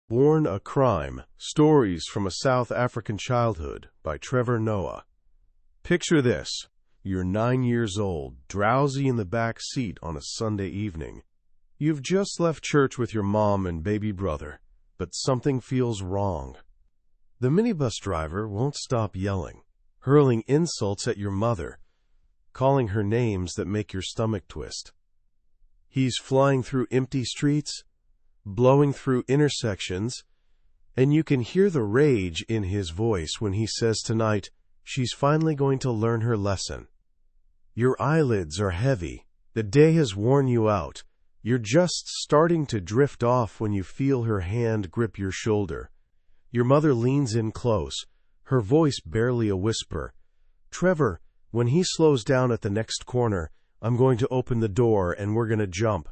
Born a Crime, Stories from a South African Childhood by Trevor Noah. Picture this. You're 9 years old, drowsy in the back seat on a Sunday evening. You've just left church with your mom and baby brother, but something feels wrong. The minibus driver won't stop yelling, hurling insults at your mother, calling her names that make your stomach twist. He's flying through empty streets, blowing through intersections, and you can hear the rage in his voice when he says tonight, she's finally going to learn her lesson. Your eyelids are heavy. The day has worn you out. You're just starting to drift off when you feel her hand grip your shoulder. Your mother leans in close, her voice barely a whisper. Trevor, when he slows down at the next corner, I'm going to open the door and we're going to jump.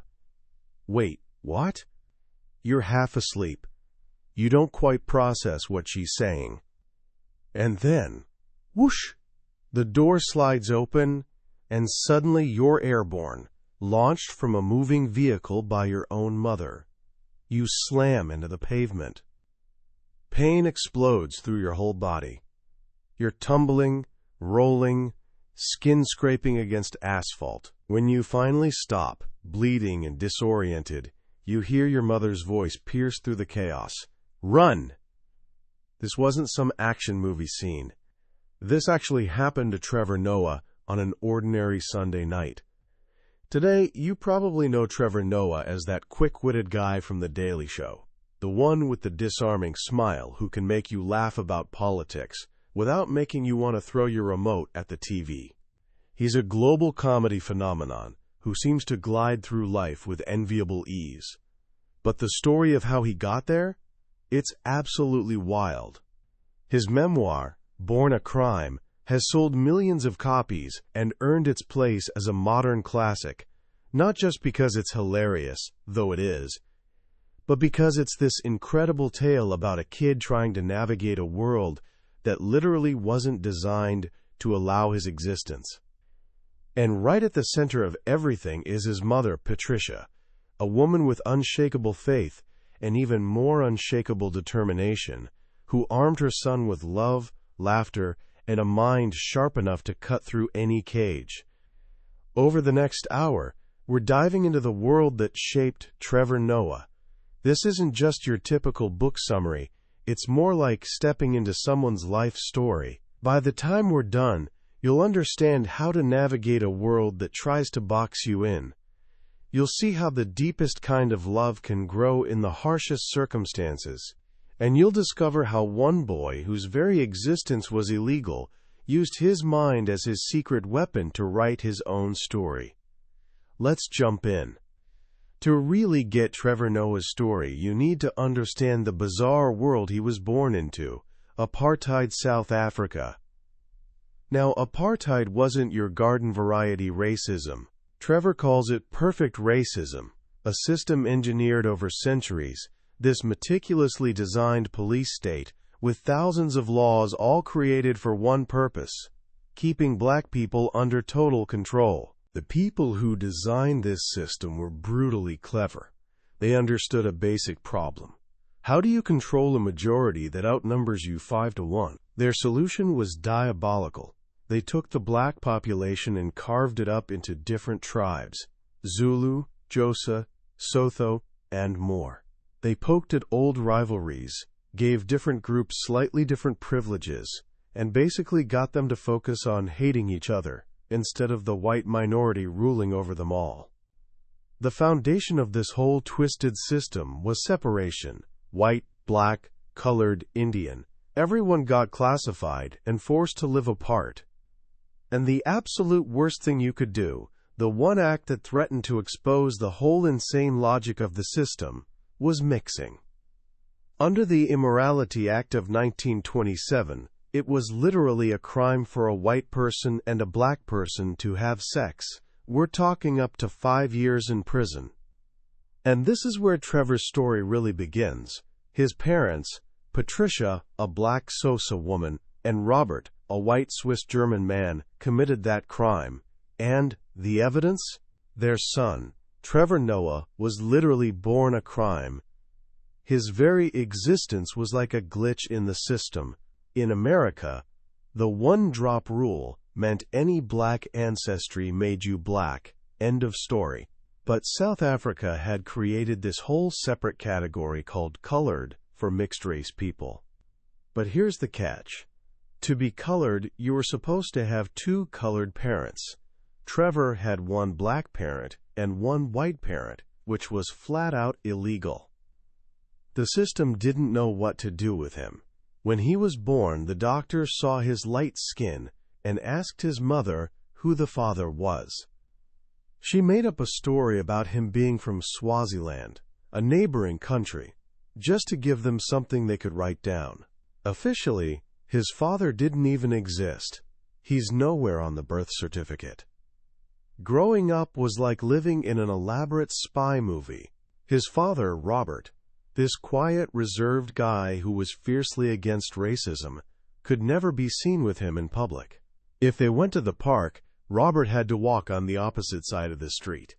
Wait, what? You're half asleep. You don't quite process what she's saying. And then, whoosh, the door slides open, and suddenly you're airborne, launched from a moving vehicle by your own mother. You slam into the pavement. Pain explodes through your whole body. You're tumbling, rolling, skin scraping against asphalt. When you finally stop, bleeding and disoriented, you hear your mother's voice pierce through the chaos. Run! This wasn't some action movie scene. This actually happened to Trevor Noah on an ordinary Sunday night. Today, you probably know Trevor Noah as that quick-witted guy from The Daily Show, the one with the disarming smile who can make you laugh about politics without making you want to throw your remote at the TV. He's a global comedy phenomenon who seems to glide through life with enviable ease. But the story of how he got there? It's absolutely wild. His memoir, Born a Crime, has sold millions of copies and earned its place as a modern classic, not just because it's hilarious, though it is, but because it's this incredible tale about a kid trying to navigate a world that literally wasn't designed to allow his existence. And right at the center of everything is his mother, Patricia, a woman with unshakable faith and even more unshakable determination, who armed her son with love, laughter, and a mind sharp enough to cut through any cage. Over the next hour, we're diving into the world that shaped Trevor Noah. This isn't just your typical book summary, it's more like stepping into someone's life story. By the time we're done, you'll understand how to navigate a world that tries to box you in. You'll see how the deepest kind of love can grow in the harshest circumstances. And you'll discover how one boy, whose very existence was illegal, used his mind as his secret weapon to write his own story. Let's jump in. To really get Trevor Noah's story, you need to understand the bizarre world he was born into, Apartheid South Africa. Now, apartheid wasn't your garden-variety racism. Trevor calls it perfect racism, a system engineered over centuries, this meticulously designed police state with thousands of laws all created for one purpose, keeping black people under total control. The people who designed this system were brutally clever. They understood a basic problem. How do you control a majority that outnumbers you 5-1? Their solution was diabolical. They took the black population and carved it up into different tribes, Zulu, Xhosa, Sotho, and more. They poked at old rivalries, gave different groups slightly different privileges, and basically got them to focus on hating each other instead of the white minority ruling over them all. The foundation of this whole twisted system was separation: white, black, colored, Indian. Everyone got classified and forced to live apart. And the absolute worst thing you could do, the one act that threatened to expose the whole insane logic of the system, was mixing. Under the Immorality Act of 1927, it was literally a crime for a white person and a black person to have sex. We're talking up to 5 years in prison. And this is where Trevor's story really begins. His parents, Patricia, a black Xhosa woman, and Robert, a white Swiss-German man, committed that crime. And the evidence? Their son, Trevor Noah, was literally born a crime. His very existence was like a glitch in the system. In America, the one-drop rule meant any black ancestry made you black. End of story. But South Africa had created this whole separate category called colored for mixed-race people. But here's the catch. To be colored, you were supposed to have two colored parents. Trevor had one black parent and one white parent, which was flat-out illegal. The system didn't know what to do with him. When he was born, the doctor saw his light skin and asked his mother who the father was. She made up a story about him being from Swaziland, a neighboring country, just to give them something they could write down. Officially, his father didn't even exist. He's nowhere on the birth certificate. Growing up was like living in an elaborate spy movie. His father, Robert, this quiet, reserved guy who was fiercely against racism, could never be seen with him in public. If they went to the park, Robert had to walk on the opposite side of the street.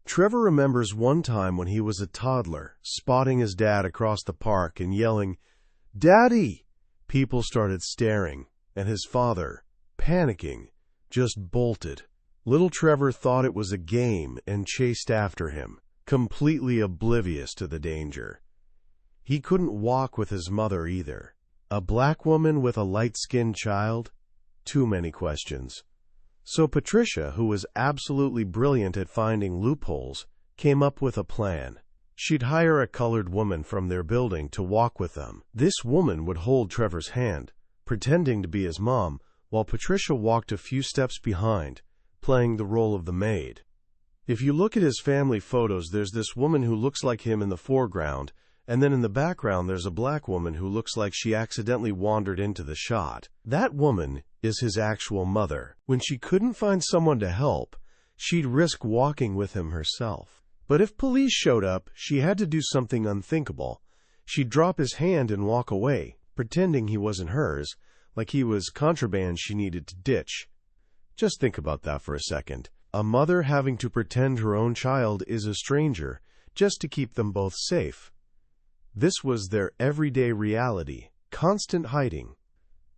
Trevor remembers one time when he was a toddler, spotting his dad across the park and yelling, "Daddy!" People started staring, and his father, panicking, just bolted. Little Trevor thought it was a game and chased after him, completely oblivious to the danger. He couldn't walk with his mother either. A black woman with a light-skinned child? Too many questions. So Patricia, who was absolutely brilliant at finding loopholes, came up with a plan. She'd hire a colored woman from their building to walk with them. This woman would hold Trevor's hand, pretending to be his mom, while Patricia walked a few steps behind, playing the role of the maid. If you look at his family photos, there's this woman who looks like him in the foreground, and then in the background there's a black woman who looks like she accidentally wandered into the shot. That woman is his actual mother. When she couldn't find someone to help, she'd risk walking with him herself. But if police showed up, she had to do something unthinkable. She'd drop his hand and walk away, pretending he wasn't hers, like he was contraband she needed to ditch. Just think about that for a second. A mother having to pretend her own child is a stranger, just to keep them both safe. This was their everyday reality, constant hiding.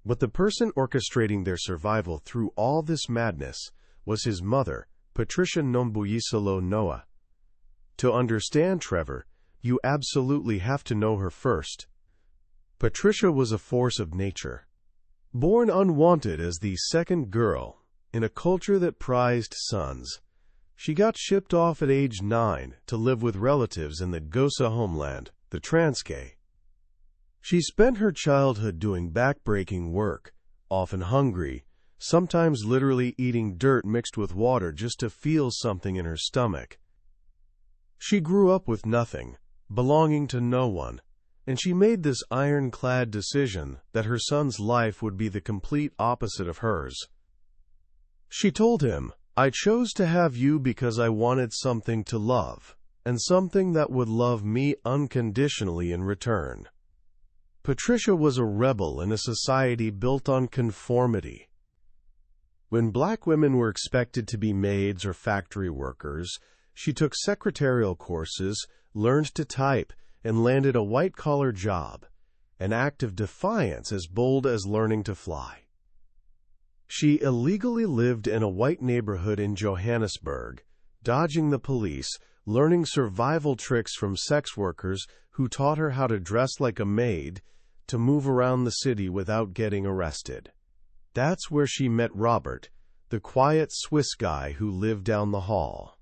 But the person orchestrating their survival through all this madness was his mother, Patricia Nombuyiselo Noah. To understand Trevor, you absolutely have to know her first. Patricia was a force of nature. Born unwanted as the second girl, in a culture that prized sons, she got shipped off at age 9 to live with relatives in the Xhosa homeland, the Transkei. She spent her childhood doing back-breaking work, often hungry, sometimes literally eating dirt mixed with water just to feel something in her stomach. She grew up with nothing, belonging to no one, and she made this ironclad decision that her son's life would be the complete opposite of hers. She told him, "I chose to have you because I wanted something to love, and something that would love me unconditionally in return." Patricia was a rebel in a society built on conformity. When black women were expected to be maids or factory workers, she took secretarial courses, learned to type, and landed a white-collar job, an act of defiance as bold as learning to fly. She illegally lived in a white neighborhood in Johannesburg, dodging the police, learning survival tricks from sex workers who taught her how to dress like a maid to move around the city without getting arrested. That's where she met Robert, the quiet Swiss guy who lived down the hall.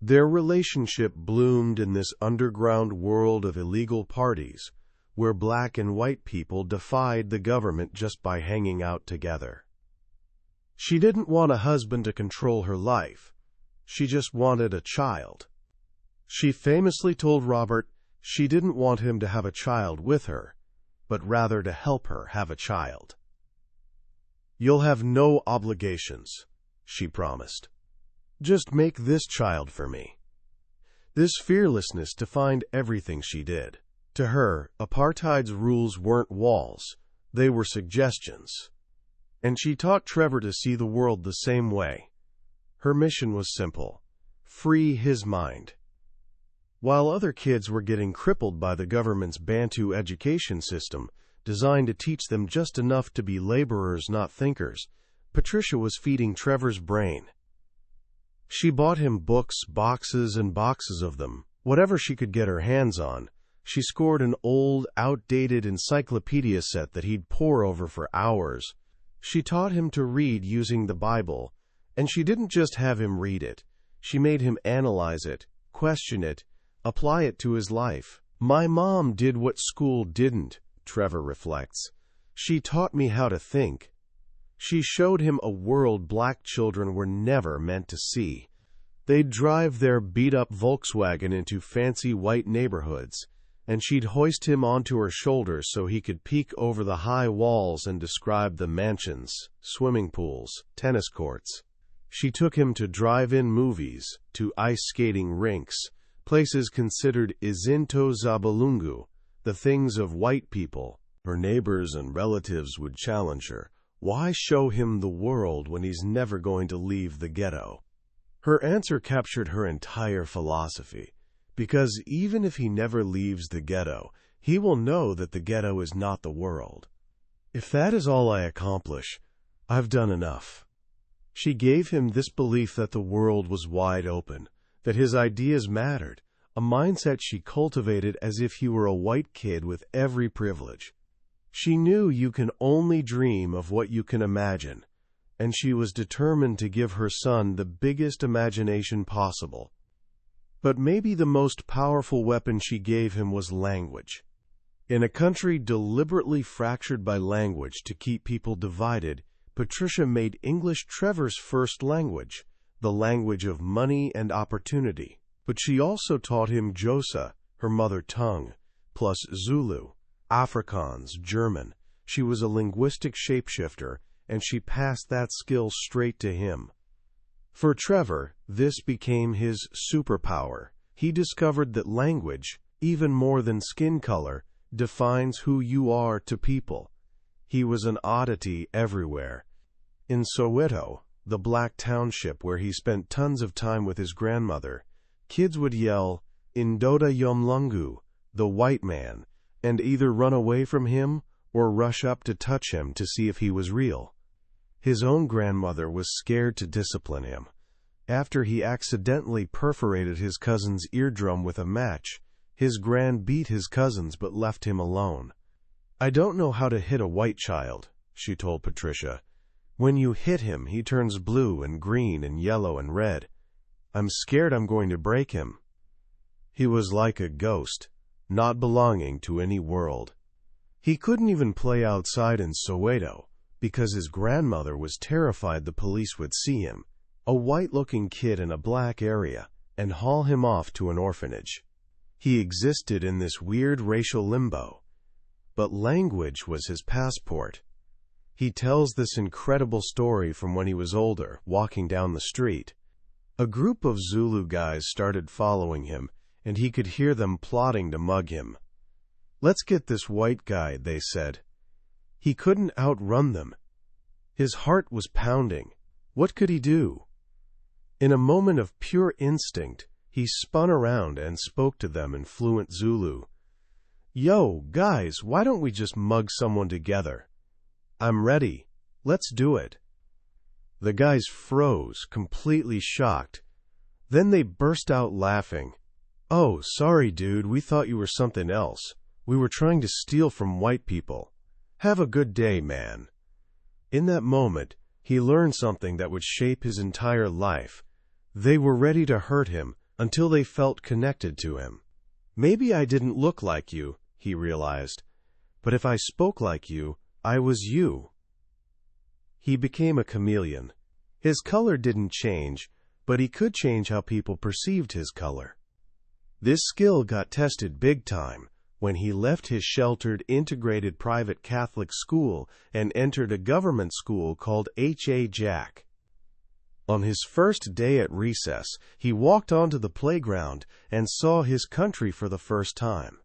Their relationship bloomed in this underground world of illegal parties, where black and white people defied the government just by hanging out together. She didn't want a husband to control her life. She just wanted a child. She famously told Robert she didn't want him to have a child with her, but rather to help her have a child. "You'll have no obligations," she promised. "Just make this child for me." This fearlessness defined everything she did. To her, apartheid's rules weren't walls, they were suggestions. And she taught Trevor to see the world the same way. Her mission was simple: free his mind. While other kids were getting crippled by the government's Bantu education system, designed to teach them just enough to be laborers, not thinkers, Patricia was feeding Trevor's brain. She bought him books, boxes and boxes of them, whatever she could get her hands on. She scored an old, outdated encyclopedia set that he'd pore over for hours. She taught him to read using the Bible, and she didn't just have him read it. She made him analyze it, question it, apply it to his life. My mom did what school didn't, Trevor reflects. She taught me how to think. She showed him a world black children were never meant to see. They'd drive their beat-up Volkswagen into fancy white neighborhoods, and she'd hoist him onto her shoulders so he could peek over the high walls and describe the mansions, swimming pools, tennis courts. She took him to drive-in movies, to ice skating rinks, places considered izinto zabalungu, the things of white people. Her neighbors and relatives would challenge her. Why show him the world when he's never going to leave the ghetto? Her answer captured her entire philosophy. Because even if he never leaves the ghetto, he will know that the ghetto is not the world. If that is all I accomplish, I've done enough. She gave him this belief that the world was wide open, that his ideas mattered, a mindset she cultivated as if he were a white kid with every privilege. She knew you can only dream of what you can imagine, and she was determined to give her son the biggest imagination possible. But maybe the most powerful weapon she gave him was language. In a country deliberately fractured by language to keep people divided, Patricia made English Trevor's first language, the language of money and opportunity. But she also taught him Xhosa, her mother tongue, plus Zulu, Afrikaans, German. She was a linguistic shapeshifter, and she passed that skill straight to him. For Trevor, this became his superpower. He discovered that language, even more than skin color, defines who you are to people. He was an oddity everywhere. In Soweto, the black township where he spent tons of time with his grandmother, kids would yell, "Indoda Yomlungu," the white man, and either run away from him or rush up to touch him to see if he was real. His own grandmother was scared to discipline him. After he accidentally perforated his cousin's eardrum with a match, his gran beat his cousins but left him alone. "I don't know how to hit a white child," she told Patricia. "When you hit him, he turns blue and green and yellow and red. I'm scared I'm going to break him." He was like a ghost, not belonging to any world. He couldn't even play outside in Soweto because his grandmother was terrified the police would see him, a white-looking kid in a black area, and haul him off to an orphanage. He existed in this weird racial limbo, but language was his passport. He tells this incredible story from when he was older, walking down the street. A group of Zulu guys started following him, and he could hear them plotting to mug him. "Let's get this white guy," they said. He couldn't outrun them. His heart was pounding. What could he do? In a moment of pure instinct, he spun around and spoke to them in fluent Zulu. "Yo, guys, why don't we just mug someone together? I'm ready. Let's do it." The guys froze, completely shocked. Then they burst out laughing. "Oh, sorry, dude, we thought you were something else. We were trying to steal from white people. Have a good day, man." In that moment, he learned something that would shape his entire life. They were ready to hurt him until they felt connected to him. "Maybe I didn't look like you," he realized, "but if I spoke like you, I was you." He became a chameleon. His color didn't change, but he could change how people perceived his color. This skill got tested big time when he left his sheltered, integrated private Catholic school and entered a government school called H.A. Jack. On his first day at recess, he walked onto the playground and saw his country for the first time.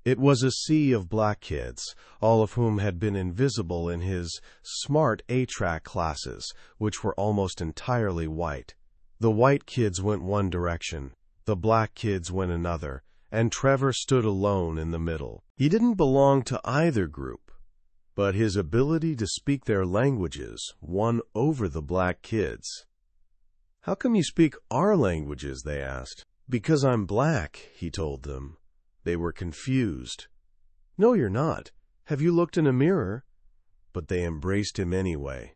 It was a sea of black kids, all of whom had been invisible in his smart A-track classes, which were almost entirely white. The white kids went one direction. The black kids went another, and Trevor stood alone in the middle. He didn't belong to either group, but his ability to speak their languages won over the black kids. "How come you speak our languages?" they asked. "Because I'm black," he told them. They were confused. "No, you're not. Have you looked in a mirror?" But they embraced him anyway.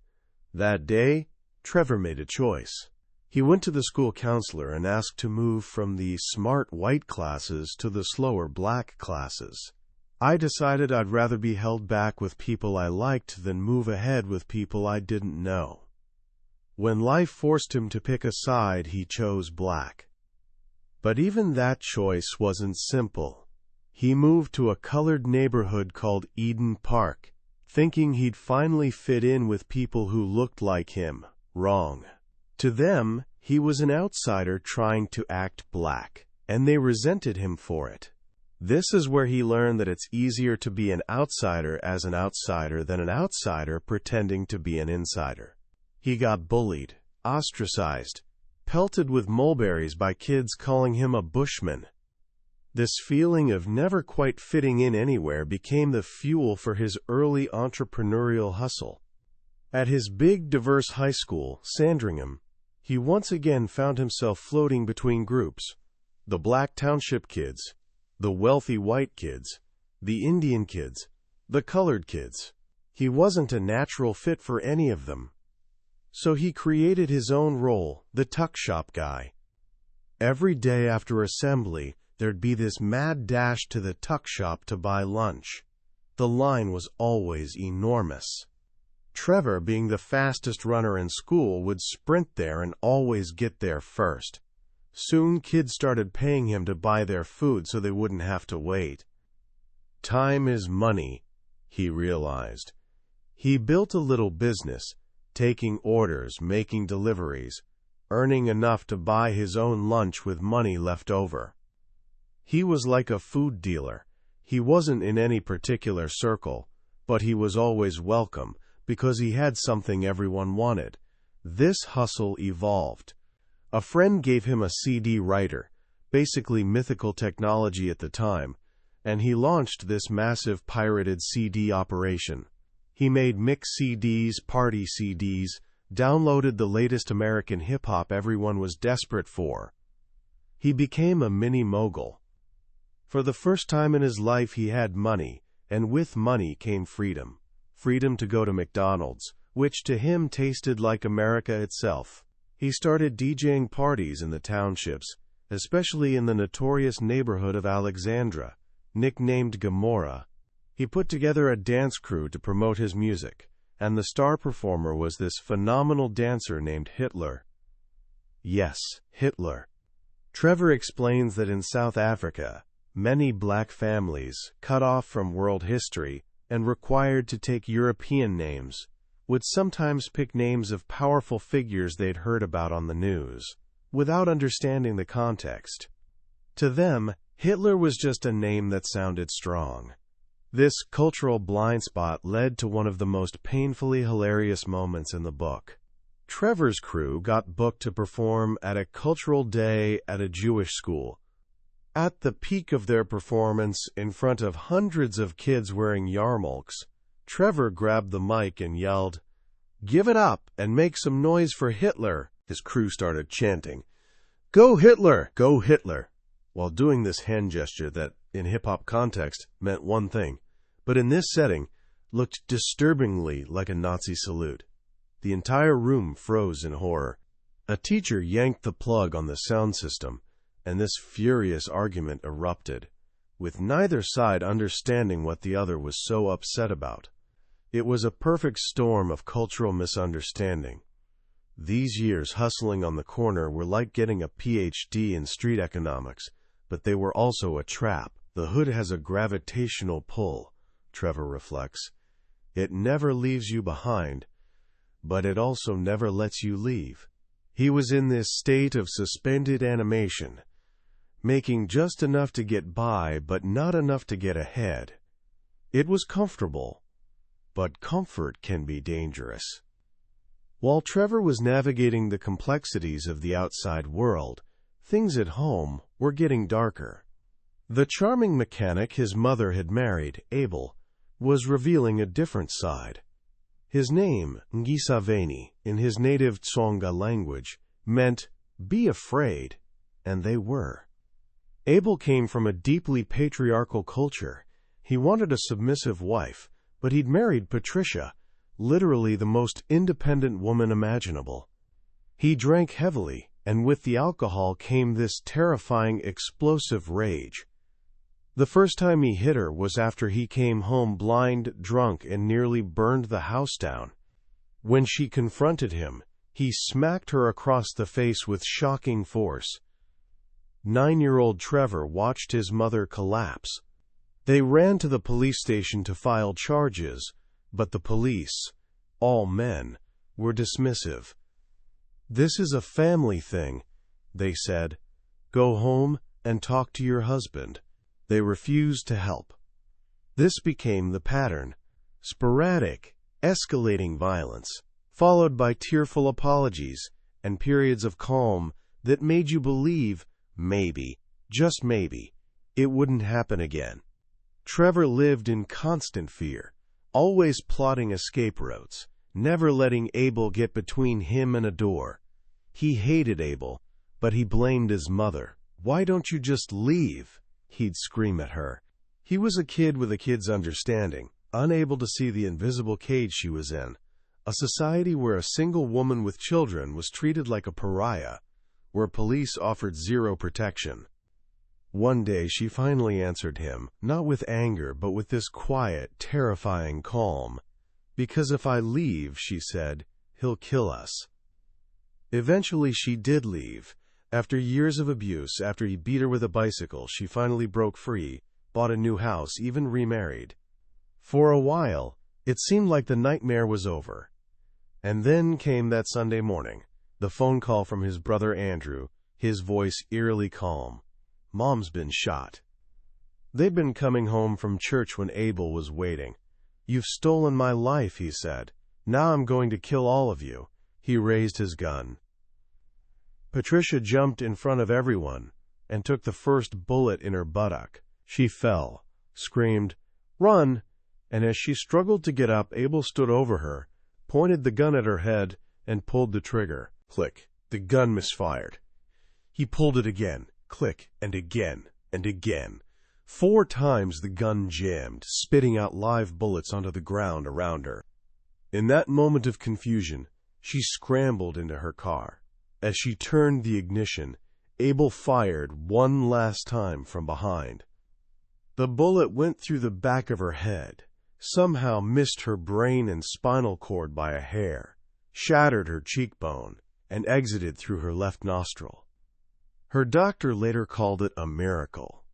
That day, Trevor made a choice. He went to the school counselor and asked to move from the smart white classes to the slower black classes. "I decided I'd rather be held back with people I liked than move ahead with people I didn't know." When life forced him to pick a side, he chose black. But even that choice wasn't simple. He moved to a colored neighborhood called Eden Park, thinking he'd finally fit in with people who looked like him. Wrong. To them, he was an outsider trying to act black, and they resented him for it. This is where he learned that it's easier to be an outsider as an outsider than an outsider pretending to be an insider. He got bullied, ostracized, pelted with mulberries by kids calling him a bushman. This feeling of never quite fitting in anywhere became the fuel for his early entrepreneurial hustle. At his big, diverse high school, Sandringham, he once again found himself floating between groups: the black township kids, the wealthy white kids, the Indian kids, the colored kids. He wasn't a natural fit for any of them. So he created his own role, the tuck shop guy. Every day after assembly, there'd be this mad dash to the tuck shop to buy lunch. The line was always enormous. Trevor, being the fastest runner in school, would sprint there and always get there first. Soon kids started paying him to buy their food so they wouldn't have to wait. Time is money, he realized. He built a little business, taking orders, making deliveries, earning enough to buy his own lunch with money left over. He was like a food dealer. He wasn't in any particular circle, but he was always welcome because he had something everyone wanted. This hustle evolved. A friend gave him a CD writer, basically mythical technology at the time, and he launched this massive pirated CD operation. He made mix CDs, party CDs, downloaded the latest American hip-hop everyone was desperate for. He became a mini mogul. For the first time in his life he had money, and with money came freedom. Freedom to go to McDonald's, which to him tasted like America itself. He started DJing parties in the townships, especially in the notorious neighborhood of Alexandra, nicknamed Gomorrah. He put together a dance crew to promote his music, and the star performer was this phenomenal dancer named Hitler. Yes, Hitler. Trevor explains that in South Africa, many black families, cut off from world history and required to take European names, would sometimes pick names of powerful figures they'd heard about on the news, without understanding the context. To them, Hitler was just a name that sounded strong. This cultural blind spot led to one of the most painfully hilarious moments in the book. Trevor's crew got booked to perform at a cultural day at a Jewish school. At the peak of their performance, in front of hundreds of kids wearing yarmulkes, Trevor grabbed the mic and yelled, "Give it up and make some noise for Hitler." His crew started chanting, "Go Hitler! Go Hitler!" while doing this hand gesture that, in hip-hop context, meant one thing, but in this setting, looked disturbingly like a Nazi salute. The entire room froze in horror. A teacher yanked the plug on the sound system, and this furious argument erupted, with neither side understanding what the other was so upset about. It was a perfect storm of cultural misunderstanding. These years hustling on the corner were like getting a PhD in street economics, but they were also a trap. The hood has a gravitational pull, Trevor reflects. It never leaves you behind, but it also never lets you leave. He was in this state of suspended animation, making just enough to get by, but not enough to get ahead. It was comfortable, but comfort can be dangerous. While Trevor was navigating the complexities of the outside world, things at home were getting darker. The charming mechanic his mother had married, Abel, was revealing a different side. His name, Xhosa, in his native Tsonga language, meant, "be afraid," and they were. Abel came from a deeply patriarchal culture. He wanted a submissive wife, but he'd married Patricia, literally the most independent woman imaginable. He drank heavily, and with the alcohol came this terrifying, explosive rage. The first time he hit her was after he came home blind, drunk, and nearly burned the house down. When she confronted him, he smacked her across the face with shocking force. 9-year-old Trevor watched his mother collapse. They ran to the police station to file charges, but the police, all men, were dismissive. "This is a family thing," they said. "Go home and talk to your husband." They refused to help. This became the pattern: sporadic, escalating violence, followed by tearful apologies and periods of calm that made you believe, maybe, just maybe, it wouldn't happen again. Trevor lived in constant fear, always plotting escape routes, never letting Abel get between him and a door. He hated Abel, but he blamed his mother. "Why don't you just leave?" he'd scream at her. He was a kid with a kid's understanding, unable to see the invisible cage she was in, a society where a single woman with children was treated like a pariah, where police offered zero protection. One day she finally answered him, not with anger, but with this quiet, terrifying calm. "Because if I leave," she said, "he'll kill us." Eventually she did leave. After years of abuse, after he beat her with a bicycle, she finally broke free, bought a new house, even remarried. For a while, it seemed like the nightmare was over. And then came that Sunday morning, the phone call from his brother Andrew, his voice eerily calm. "Mom's been shot." They'd been coming home from church when Abel was waiting. "You've stolen my life," he said. "Now I'm going to kill all of you." He raised his gun. Patricia jumped in front of everyone and took the first bullet in her buttock. She fell, screamed, "Run!" And as she struggled to get up, Abel stood over her, pointed the gun at her head, and pulled the trigger. Click. The gun misfired. He pulled it again. Click, and again, and again. 4 times the gun jammed, spitting out live bullets onto the ground around her. In that moment of confusion, she scrambled into her car. As she turned the ignition, Abel fired one last time from behind. The bullet went through the back of her head, somehow missed her brain and spinal cord by a hair, shattered her cheekbone, and exited through her left nostril. Her doctor later called it a miracle.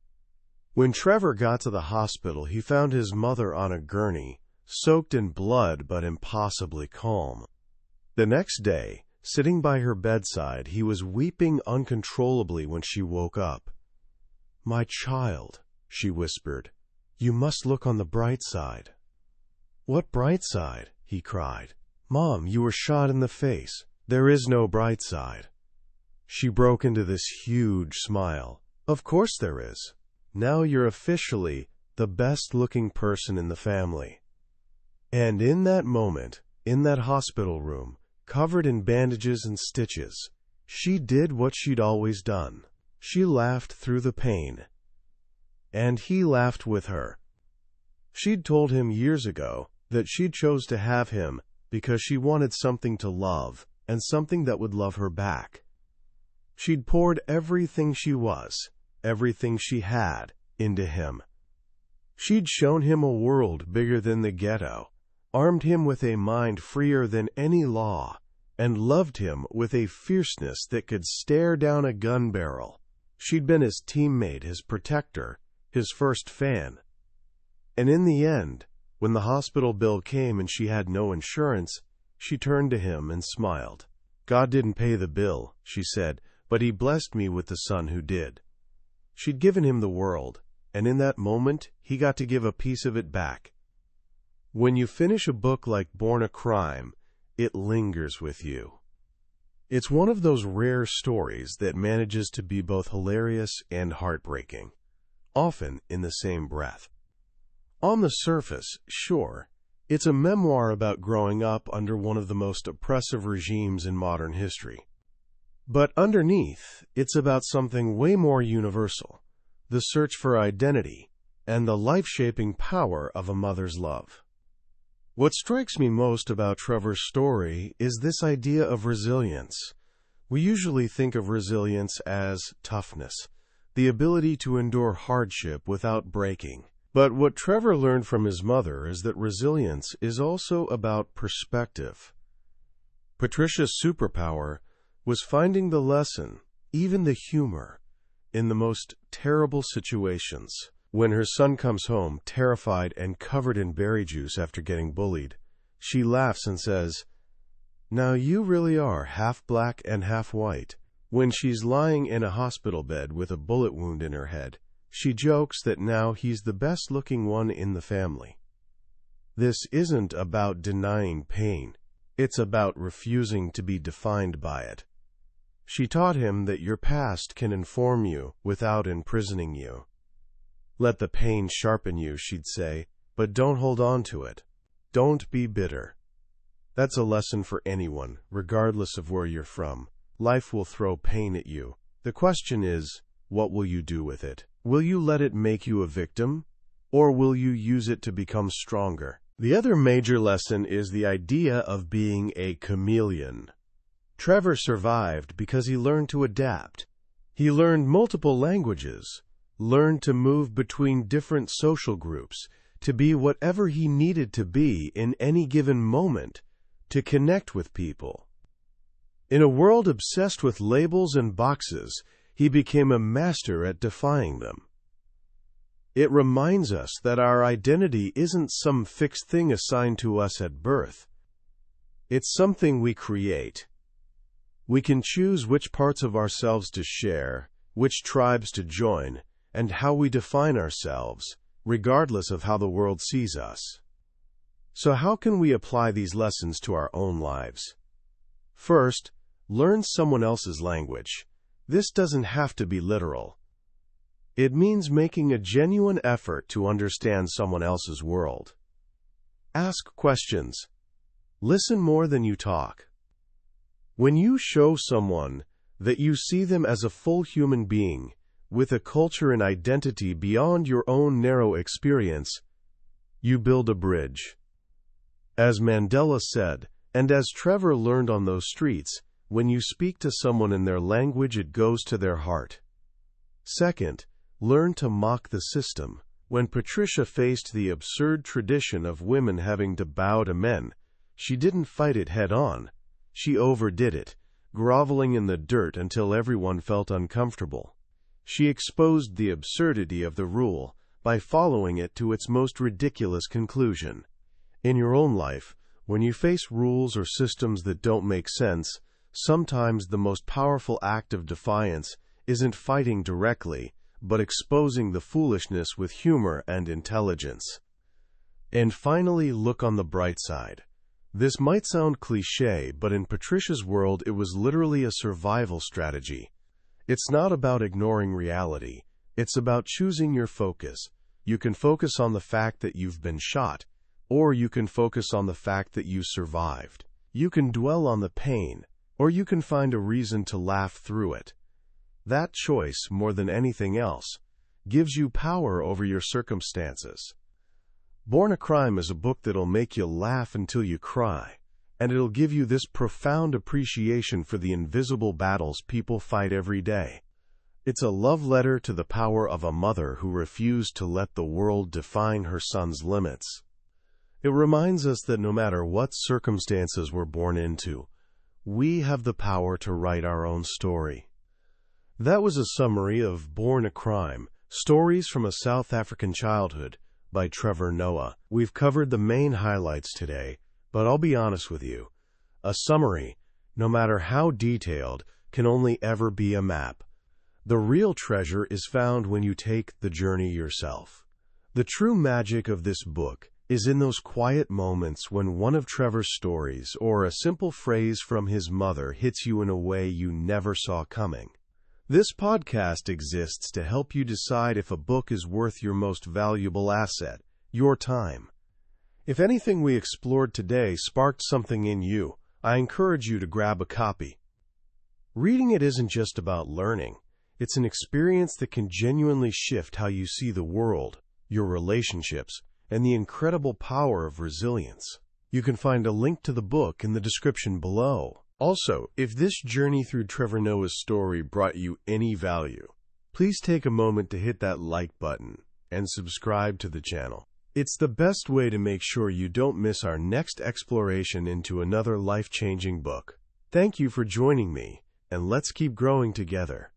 When Trevor got to the hospital, he found his mother on a gurney, soaked in blood but impossibly calm. The next day, sitting by her bedside, he was weeping uncontrollably when she woke up. "My child," she whispered, "you must look on the bright side." "What bright side?" he cried. "Mom, you were shot in the face. There is no bright side." She broke into this huge smile. "Of course there is. Now you're officially the best-looking person in the family." And in that moment, in that hospital room, covered in bandages and stitches, she did what she'd always done. She laughed through the pain. And he laughed with her. She'd told him years ago that she chose to have him because she wanted something to love and something that would love her back. She'd poured everything she was, everything she had, into him. She'd shown him a world bigger than the ghetto, armed him with a mind freer than any law, and loved him with a fierceness that could stare down a gun barrel. She'd been his teammate, his protector, his first fan. And in the end, when the hospital bill came and she had no insurance, she turned to him and smiled. "God didn't pay the bill," she said, "but he blessed me with the son who did." She'd given him the world, and in that moment, he got to give a piece of it back. When you finish a book like Born a Crime, it lingers with you. It's one of those rare stories that manages to be both hilarious and heartbreaking, often in the same breath. On the surface, sure, it's a memoir about growing up under one of the most oppressive regimes in modern history. But underneath, it's about something way more universal: the search for identity and the life-shaping power of a mother's love. What strikes me most about Trevor's story is this idea of resilience. We usually think of resilience as toughness, the ability to endure hardship without breaking. But what Trevor learned from his mother is that resilience is also about perspective. Patricia's superpower was finding the lesson, even the humor, in the most terrible situations. When her son comes home, terrified and covered in berry juice after getting bullied, she laughs and says, "Now you really are half black and half white." When she's lying in a hospital bed with a bullet wound in her head, she jokes that now he's the best-looking one in the family. This isn't about denying pain. It's about refusing to be defined by it. She taught him that your past can inform you without imprisoning you. Let the pain sharpen you, she'd say, but don't hold on to it. Don't be bitter. That's a lesson for anyone, regardless of where you're from. Life will throw pain at you. The question is, what will you do with it? Will you let it make you a victim, or will you use it to become stronger? The other major lesson is the idea of being a chameleon. Trevor survived because he learned to adapt. He learned multiple languages, learned to move between different social groups, to be whatever he needed to be in any given moment, to connect with people. In a world obsessed with labels and boxes, he became a master at defying them. It reminds us that our identity isn't some fixed thing assigned to us at birth. It's something we create. We can choose which parts of ourselves to share, which tribes to join, and how we define ourselves, regardless of how the world sees us. So how can we apply these lessons to our own lives? First, learn someone else's language. This doesn't have to be literal. It means making a genuine effort to understand someone else's world. Ask questions. Listen more than you talk. When you show someone that you see them as a full human being, with a culture and identity beyond your own narrow experience, you build a bridge. As Mandela said, and as Trevor learned on those streets, when you speak to someone in their language, it goes to their heart. Second, learn to mock the system. When Patricia faced the absurd tradition of women having to bow to men, she didn't fight it head-on. She overdid it, groveling in the dirt until everyone felt uncomfortable. She exposed the absurdity of the rule by following it to its most ridiculous conclusion. In your own life, when you face rules or systems that don't make sense, sometimes the most powerful act of defiance isn't fighting directly, but exposing the foolishness with humor and intelligence. And finally, look on the bright side. This might sound cliché, but in Patricia's world, it was literally a survival strategy. It's not about ignoring reality. It's about choosing your focus. You can focus on the fact that you've been shot, or you can focus on the fact that you survived. You can dwell on the pain, or you can find a reason to laugh through it. That choice, more than anything else, gives you power over your circumstances. Born a Crime is a book that'll make you laugh until you cry, and it'll give you this profound appreciation for the invisible battles people fight every day. It's a love letter to the power of a mother who refused to let the world define her son's limits. It reminds us that no matter what circumstances we're born into, we have the power to write our own story. That was a summary of Born a Crime, Stories from a South African Childhood by Trevor Noah. We've covered the main highlights today, but I'll be honest with you. A summary, no matter how detailed, can only ever be a map. The real treasure is found when you take the journey yourself. The true magic of this book is in those quiet moments when one of Trevor's stories or a simple phrase from his mother hits you in a way you never saw coming. This podcast exists to help you decide if a book is worth your most valuable asset, your time. If anything we explored today sparked something in you, I encourage you to grab a copy. Reading it isn't just about learning. It's an experience that can genuinely shift how you see the world, your relationships, and the incredible power of resilience. You can find a link to the book in the description below. Also, if this journey through Trevor Noah's story brought you any value, please take a moment to hit that like button and subscribe to the channel. It's the best way to make sure you don't miss our next exploration into another life-changing book. Thank you for joining me, and let's keep growing together.